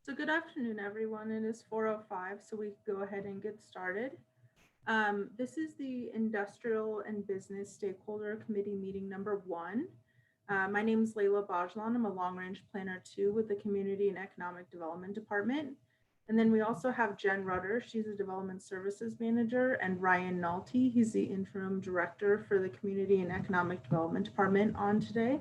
So good afternoon, everyone. It is 4:05, so we can go ahead and get started. This is the Industrial and Business Stakeholder Committee meeting number 1. My name is Layla Bajlan. I'm a long-range planner 2 with the Community and Economic Development Department. And then we also have Jen Rudder. She's a Development Services Manager, and Ryan Nolte. He's the Interim Director for the Community and Economic Development Department on today.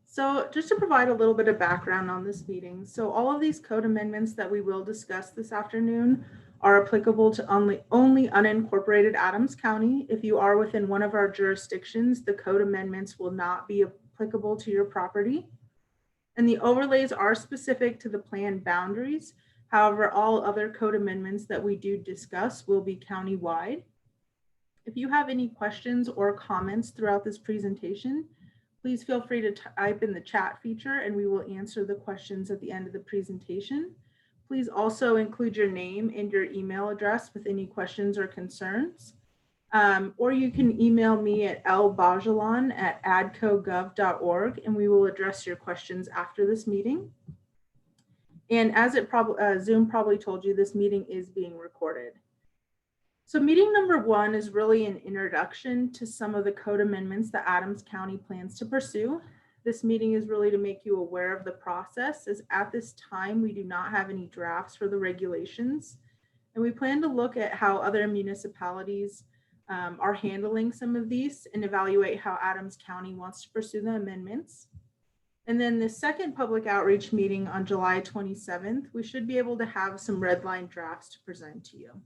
So just to provide a little bit of background on this meeting, so all of these code amendments that we will discuss this afternoon are applicable to only unincorporated Adams County. If you are within one of our jurisdictions, the code amendments will not be applicable to your property. And the overlays are specific to the plan boundaries. However, all other code amendments that we do discuss will be countywide. If you have any questions or comments throughout this presentation, please feel free to type in the chat feature and we will answer the questions at the end of the presentation. Please also include your name and your email address with any questions or concerns. Or you can email me at lbajalan@adcogov.org and we will address your questions after this meeting. And as Zoom probably told you, this meeting is being recorded. So meeting number 1 is really an introduction to some of the code amendments that Adams County plans to pursue. This meeting is really to make you aware of the process, as at this time, we do not have any drafts for the regulations. And we plan to look at how other municipalities are handling some of these and evaluate how Adams County wants to pursue the amendments. And then the second public outreach meeting on July 27th, we should be able to have some red line drafts to present to you.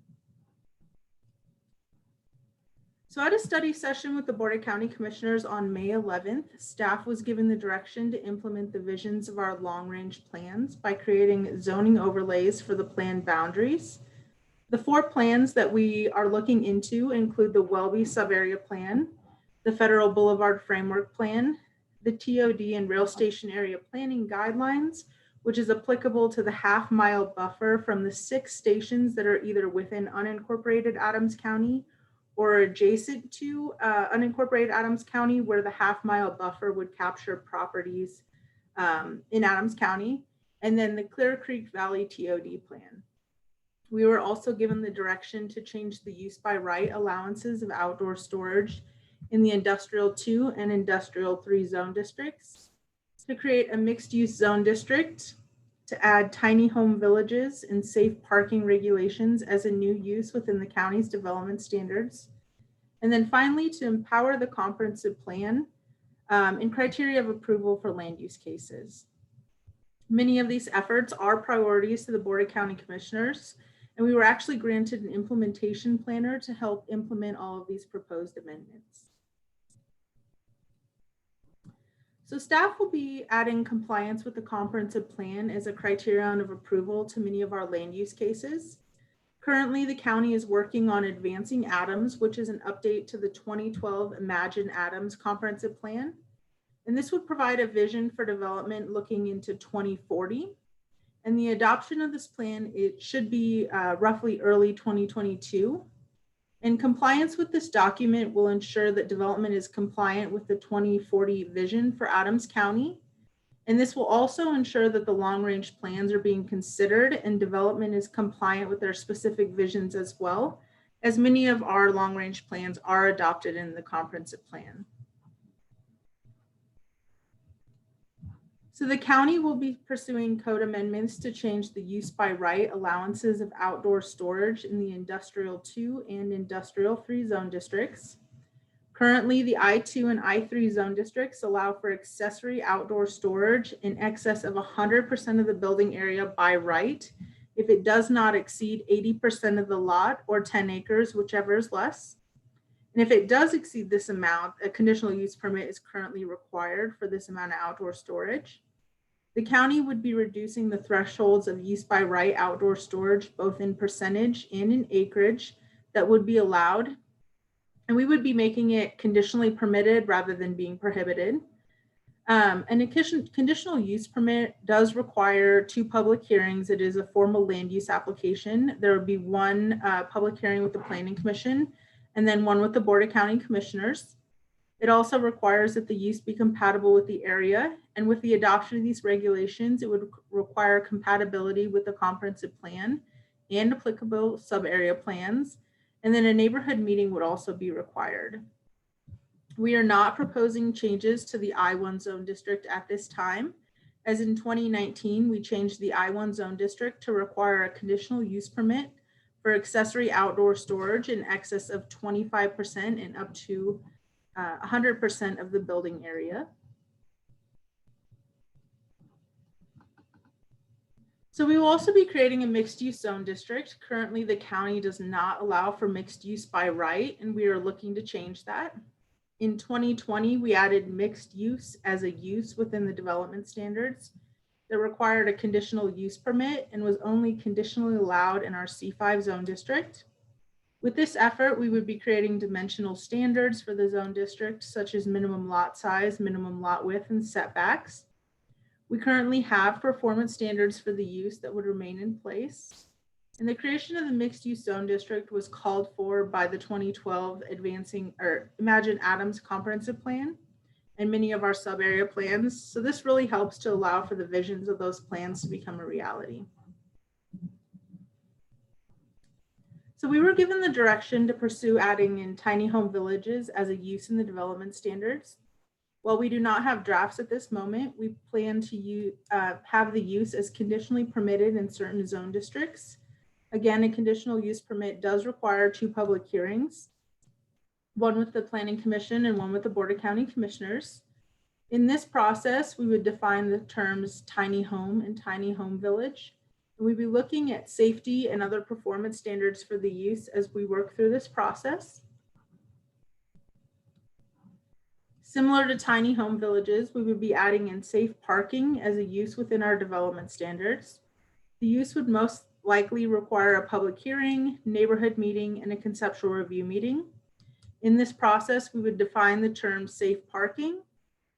So at a study session with the Board of County Commissioners on May 11th, staff was given the direction to implement the visions of our long-range plans by creating zoning overlays for the plan boundaries. The 4 plans that we are looking into include the Welby Subarea Plan, the Federal Boulevard Framework Plan, the TOD and Rail Station Area Planning Guidelines, which is applicable to the half-mile buffer from the 6 stations that are either within unincorporated Adams County or adjacent to unincorporated Adams County, where the half-mile buffer would capture properties in Adams County, and then the Clear Creek Valley TOD plan. We were also given the direction to change the use by right allowances of outdoor storage in the Industrial 2 and Industrial 3 zone districts, to create a mixed-use zone district, to add tiny home villages and safe parking regulations as a new use within the county's development standards. And then finally, to empower the comprehensive plan and criteria of approval for land use cases. Many of these efforts are priorities to the Board of County Commissioners, and we were actually granted an implementation planner to help implement all of these proposed amendments. So staff will be adding compliance with the comprehensive plan as a criterion of approval to many of our land use cases. Currently, the county is working on Advancing Adams, which is an update to the 2012 Imagine Adams comprehensive plan. And this would provide a vision for development looking into 2040. And the adoption of this plan, it should be roughly early 2022. And compliance with this document will ensure that development is compliant with the 2040 vision for Adams County. And this will also ensure that the long-range plans are being considered and development is compliant with their specific visions as well, as many of our long-range plans are adopted in the comprehensive plan. So the county will be pursuing code amendments to change the use by right allowances of outdoor storage in the Industrial 2 and Industrial 3 zone districts. Currently, the I-2 and I-3 zone districts allow for accessory outdoor storage in excess of 100% of the building area by right, if it does not exceed 80% of the lot or 10 acres, whichever is less. And if it does exceed this amount, a conditional use permit is currently required for this amount of outdoor storage. The county would be reducing the thresholds of use by right outdoor storage, both in percentage and in acreage, that would be allowed. And we would be making it conditionally permitted rather than being prohibited. And a conditional use permit does require 2 public hearings. It is a formal land use application. There would be 1 public hearing with the Planning Commission and then 1 with the Board of County Commissioners. It also requires that the use be compatible with the area, and with the adoption of these regulations, it would require compatibility with the comprehensive plan and applicable sub-area plans, and then a neighborhood meeting would also be required. We are not proposing changes to the I-1 zone district at this time, as in 2019, we changed the I-1 zone district to require a conditional use permit for accessory outdoor storage in excess of 25% and up to 100% of the building area. So we will also be creating a mixed use zone district. Currently, the county does not allow for mixed use by right, and we are looking to change that. In 2020, we added mixed use as a use within the development standards that required a conditional use permit and was only conditionally allowed in our C5 zone district. With this effort, we would be creating dimensional standards for the zone district, such as minimum lot size, minimum lot width, and setbacks. We currently have performance standards for the use that would remain in place. And the creation of the mixed use zone district was called for by the 2012 Imagine Adams Comprehensive Plan and many of our sub-area plans. So this really helps to allow for the visions of those plans to become a reality. So we were given the direction to pursue adding in tiny home villages as a use in the development standards. While we do not have drafts at this moment, we plan to have the use as conditionally permitted in certain zone districts. Again, a conditional use permit does require 2 public hearings, one with the Planning Commission and one with the Board of County Commissioners. In this process, we would define the terms tiny home and tiny home village. And we'd be looking at safety and other performance standards for the use as we work through this process. Similar to tiny home villages, we would be adding in safe parking as a use within our development standards. The use would most likely require a public hearing, neighborhood meeting, and a conceptual review meeting. In this process, we would define the term safe parking,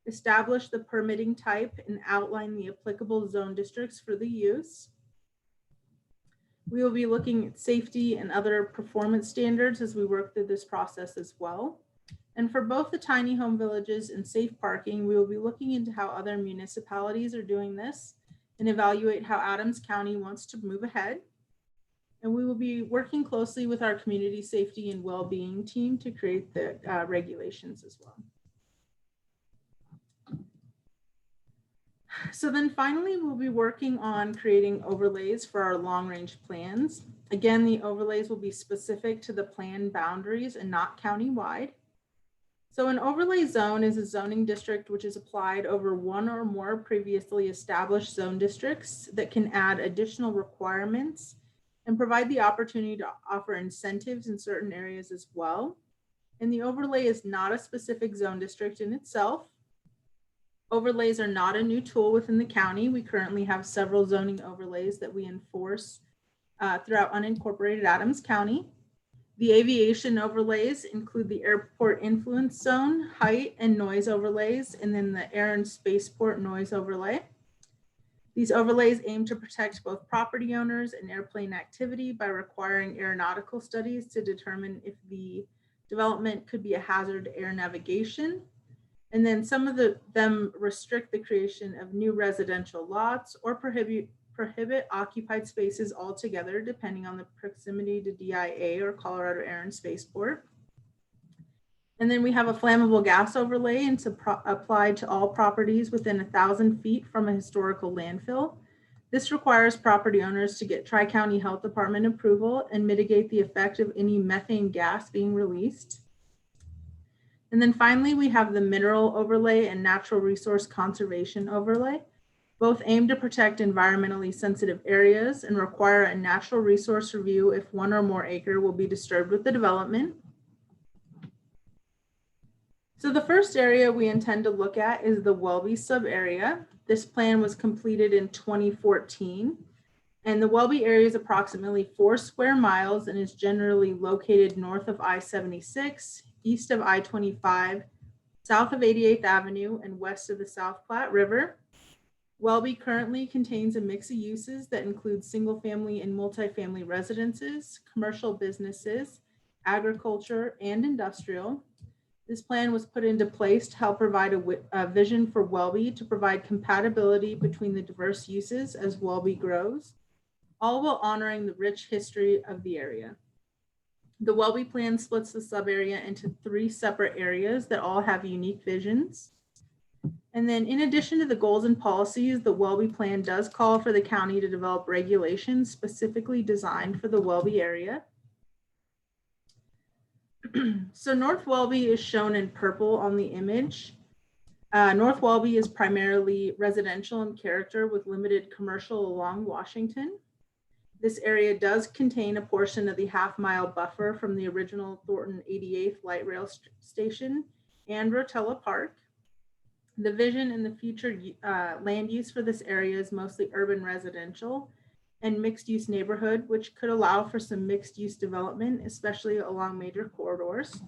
establish the permitting type, and outline the applicable zone districts for the use. We will be looking at safety and other performance standards as we work through this process as well. And for both the tiny home villages and safe parking, we will be looking into how other municipalities are doing this and evaluate how Adams County wants to move ahead. And we will be working closely with our community safety and well-being team to create the regulations as well. So then finally, we'll be working on creating overlays for our long-range plans. Again, the overlays will be specific to the plan boundaries and not countywide. So an overlay zone is a zoning district which is applied over one or more previously established zone districts that can add additional requirements and provide the opportunity to offer incentives in certain areas as well. And the overlay is not a specific zone district in itself. Overlays are not a new tool within the county. We currently have several zoning overlays that we enforce throughout unincorporated Adams County. The aviation overlays include the airport influence zone, height and noise overlays, and then the air and spaceport noise overlay. These overlays aim to protect both property owners and airplane activity by requiring aeronautical studies to determine if the development could be a hazard to air navigation. And then some of them restrict the creation of new residential lots or prohibit occupied spaces altogether, depending on the proximity to DIA or Colorado Air and Spaceport. And then we have a flammable gas overlay and to applied to all properties within 1,000 feet from a historical landfill. This requires property owners to get Tri-County Health Department approval and mitigate the effect of any methane gas being released. And then finally, we have the mineral overlay and natural resource conservation overlay. Both aim to protect environmentally sensitive areas and require a natural resource review if one or more acre will be disturbed with the development. So the first area we intend to look at is the Welby sub-area. This plan was completed in 2014. And the Welby area is approximately 4 square miles and is generally located north of I-76, east of I-25, south of 88th Avenue, and west of the South Platte River. Welby currently contains a mix of uses that include single-family and multifamily residences, commercial businesses, agriculture, and industrial. This plan was put into place to help provide a vision for Welby to provide compatibility between the diverse uses as Welby grows, all while honoring the rich history of the area. The Welby plan splits the sub-area into 3 separate areas that all have unique visions. And then in addition to the goals and policies, the Welby plan does call for the county to develop regulations specifically designed for the Welby area. So North Welby is shown in purple on the image. North Welby is primarily residential in character with limited commercial along Washington. This area does contain a portion of the half-mile buffer from the original Thornton 88th Light Rail Station and Rotella Park. The vision in the future land use for this area is mostly urban residential and mixed use neighborhood, which could allow for some mixed use development, especially along major corridors.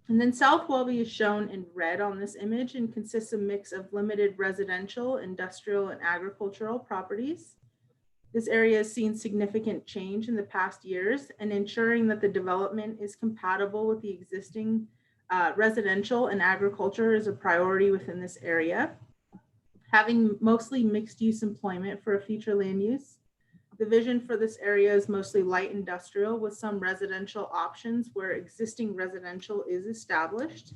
And then South Welby is shown in red on this image and consists of a mix of limited residential, industrial, and agricultural properties. This area has seen significant change in the past years, and ensuring that the development is compatible with the existing residential and agriculture is a priority within this area. Having mostly mixed use employment for a future land use, the vision for this area is mostly light industrial with some residential options where existing residential is established.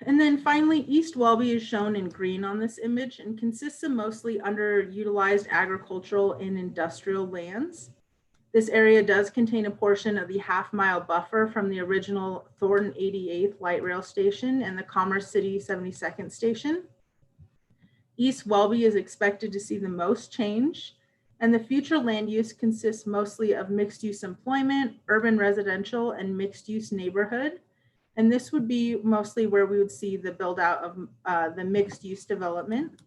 And then finally, East Welby is shown in green on this image and consists of mostly underutilized agricultural and industrial lands. This area does contain a portion of the half-mile buffer from the original Thornton 88th Light Rail Station and the Commerce City 72nd Station. East Welby is expected to see the most change, and the future land use consists mostly of mixed-use employment, urban residential, and mixed-use neighborhood. And this would be mostly where we would see the build out of the mixed-use development.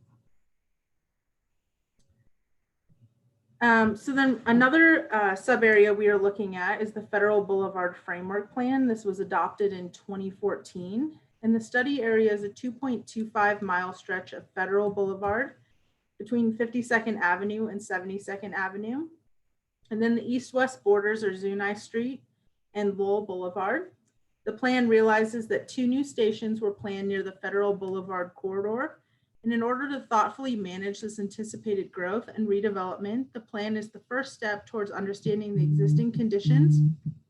So then another sub-area we are looking at is the Federal Boulevard Framework Plan. This was adopted in 2014. And the study area is a 2.25 mile stretch of Federal Boulevard between 52nd Avenue and 72nd Avenue. And then the east-west borders are Zuni Street and Lowell Boulevard. The plan realizes that 2 new stations were planned near the Federal Boulevard corridor. And in order to thoughtfully manage this anticipated growth and redevelopment, the plan is the first step towards understanding the existing conditions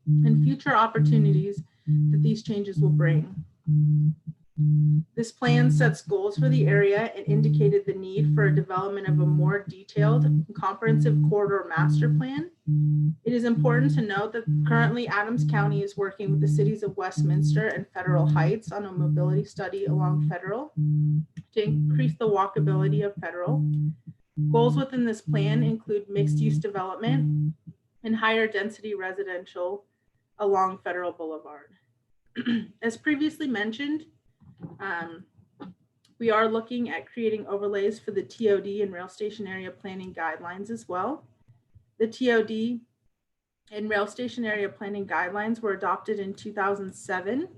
and future opportunities that these changes will bring. This plan sets goals for the area and indicated the need for a development of a more detailed and comprehensive corridor master plan. It is important to note that currently Adams County is working with the cities of Westminster and Federal Heights on a mobility study along Federal to increase the walkability of Federal. Goals within this plan include mixed use development and higher density residential along Federal Boulevard. As previously mentioned, we are looking at creating overlays for the TOD and rail station area planning guidelines as well. The TOD and rail station area planning guidelines were adopted in 2007.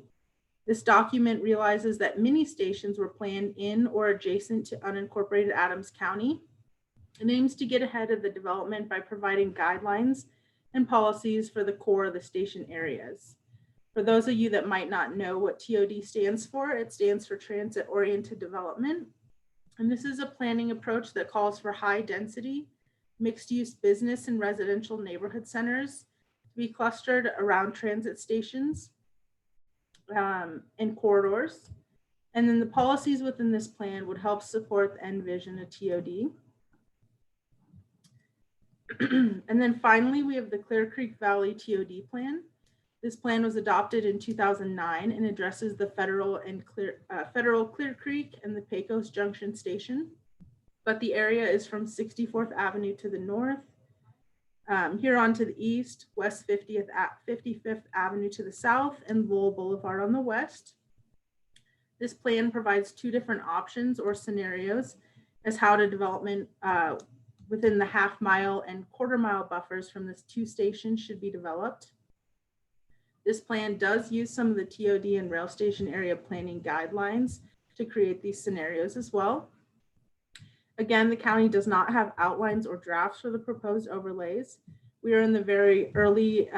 This document realizes that many stations were planned in or adjacent to unincorporated Adams County and aims to get ahead of the development by providing guidelines and policies for the core of the station areas. For those of you that might not know what TOD stands for, it stands for Transit-Oriented Development. And this is a planning approach that calls for high density, mixed-use business and residential neighborhood centers to be clustered around transit stations and corridors. And then the policies within this plan would help support the end vision of TOD. And then finally, we have the Clear Creek Valley TOD plan. This plan was adopted in 2009 and addresses the Federal Clear Creek and the Pecos Junction Station. But the area is from 64th Avenue to the north, Huron to the east, West 55th Avenue to the south, and Lowell Boulevard on the west. This plan provides 2 different options or scenarios as how to development within the half-mile and quarter-mile buffers from this 2 stations should be developed. This plan does use some of the TOD and rail station area planning guidelines to create these scenarios as well. Again, the county does not have outlines or drafts for the proposed overlays. We are in the very early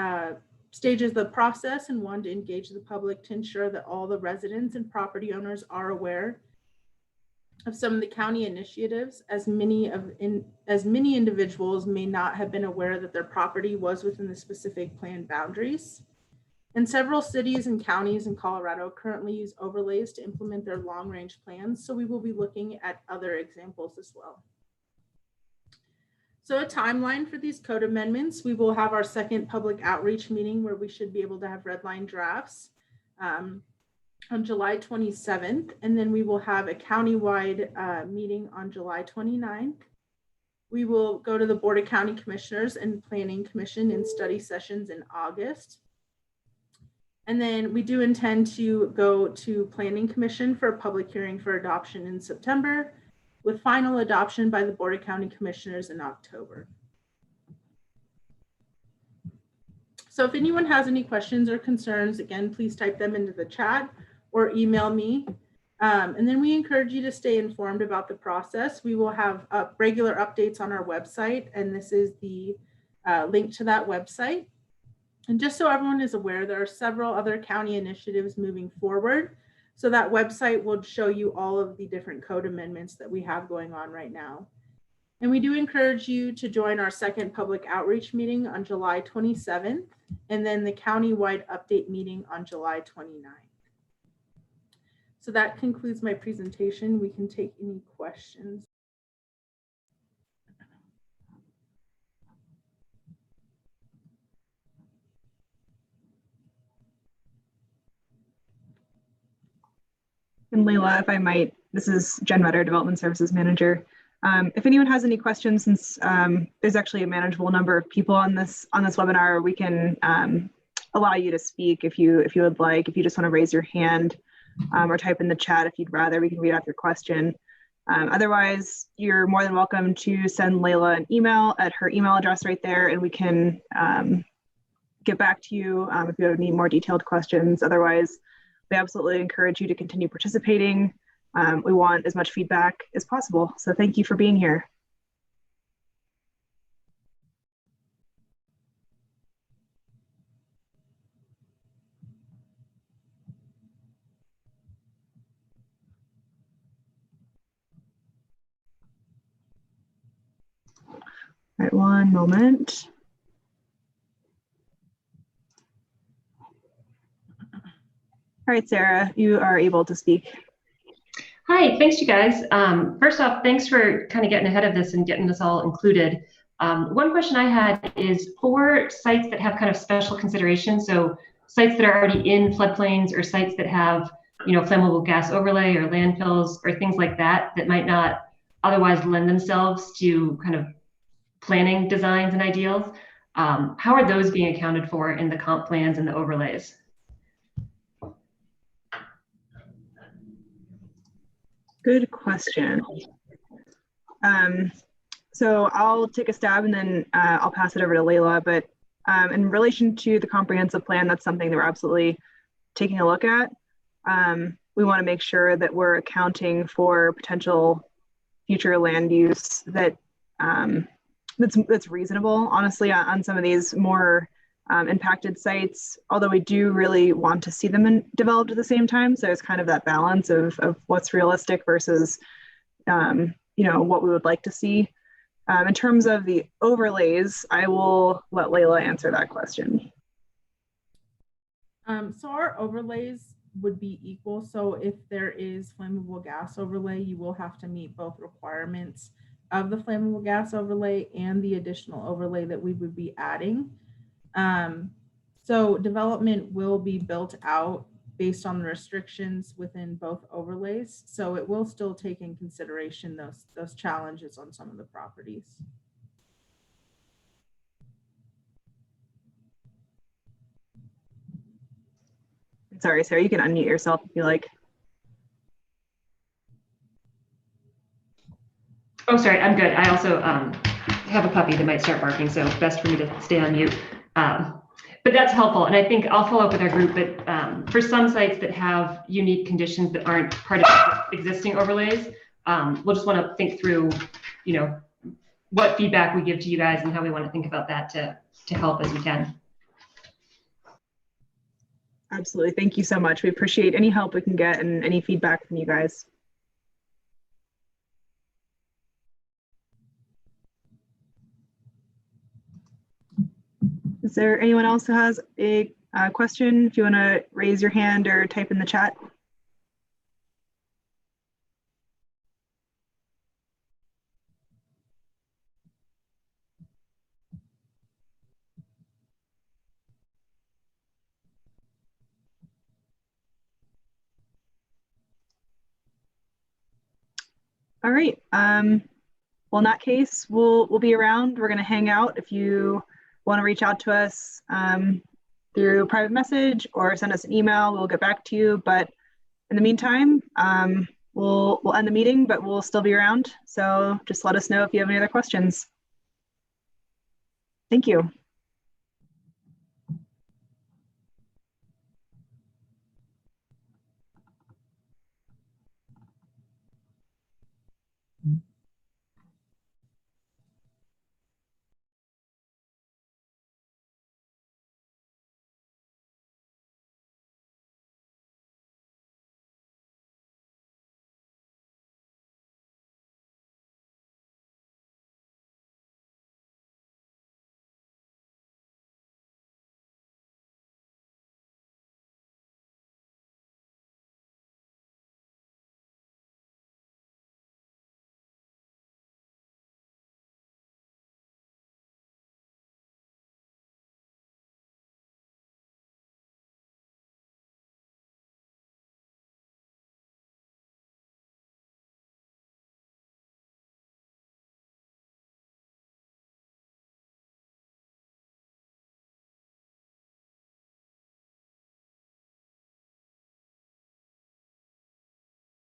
stages of the process and want to engage the public to ensure that all the residents and property owners are aware of some of the county initiatives, as many individuals may not have been aware that their property was within the specific plan boundaries. And several cities and counties in Colorado currently use overlays to implement their long-range plans, so we will be looking at other examples as well. So a timeline for these code amendments: we will have our second public outreach meeting where we should be able to have red line drafts on July 27th, and then we will have a countywide meeting on July 29th. We will go to the Board of County Commissioners and Planning Commission in study sessions in August. And then we do intend to go to Planning Commission for a public hearing for adoption in September, with final adoption by the Board of County Commissioners in October. So if anyone has any questions or concerns, again, please type them into the chat or email me. And then we encourage you to stay informed about the process. We will have regular updates on our website, and this is the link to that website. And just so everyone is aware, there are several other county initiatives moving forward. So that website will show you all of the different code amendments that we have going on right now. And we do encourage you to join our second public outreach meeting on July 27th, and then the countywide update meeting on July 29th. So that concludes my presentation. We can take any questions. And Layla, if I might, this is Jen Rutter, Development Services Manager. If anyone has any questions, since there's actually a manageable number of people on this webinar, we can allow you to speak if you would like. If you just want to raise your hand or type in the chat if you'd rather, we can read out your question. Otherwise, you're more than welcome to send Layla an email at her email address right there, and we can get back to you if you have any more detailed questions. Otherwise, we absolutely encourage you to continue participating. We want as much feedback as possible. So thank you for being here. All right, one moment. All right, Sarah, you are able to speak. Hi, thanks you guys. First off, thanks for kind of getting ahead of this and getting us all included. One question I had is for sites that have kind of special consideration, so sites that are already in floodplains or sites that have, flammable gas overlay or landfills or things like that, that might not otherwise lend themselves to kind of planning designs and ideals. How are those being accounted for in the comp plans and the overlays? Good question. So I'll take a stab and then I'll pass it over to Layla. But in relation to the comprehensive plan, that's something that we're absolutely taking a look at. We want to make sure that we're accounting for potential future land use that's reasonable, honestly, on some of these more impacted sites, although we do really want to see them developed at the same time. So it's kind of that balance of what's realistic versus, what we would like to see. In terms of the overlays, I will let Layla answer that question. So our overlays would be equal. So if there is flammable gas overlay, you will have to meet both requirements of the flammable gas overlay and the additional overlay that we would be adding. So development will be built out based on the restrictions within both overlays. So it will still take in consideration those challenges on some of the properties. Sorry, Sarah, you can unmute yourself if you like. Oh, sorry, I'm good. I also have a puppy that might start barking, so best for me to stay on mute. But that's helpful, and I think I'll follow up with our group, but for some sites that have unique conditions that aren't part of existing overlays, we'll just want to think through, what feedback we give to you guys and how we want to think about that to help as we can. Absolutely. Thank you so much. We appreciate any help we can get and any feedback from you guys. Is there anyone else who has a question? If you want to raise your hand or type in the chat. All right. Well, in that case, we'll be around. We're going to hang out. If you want to reach out to us through private message or send us an email, we'll get back to you. But in the meantime, we'll end the meeting, but we'll still be around. So just let us know if you have any other questions. Thank you.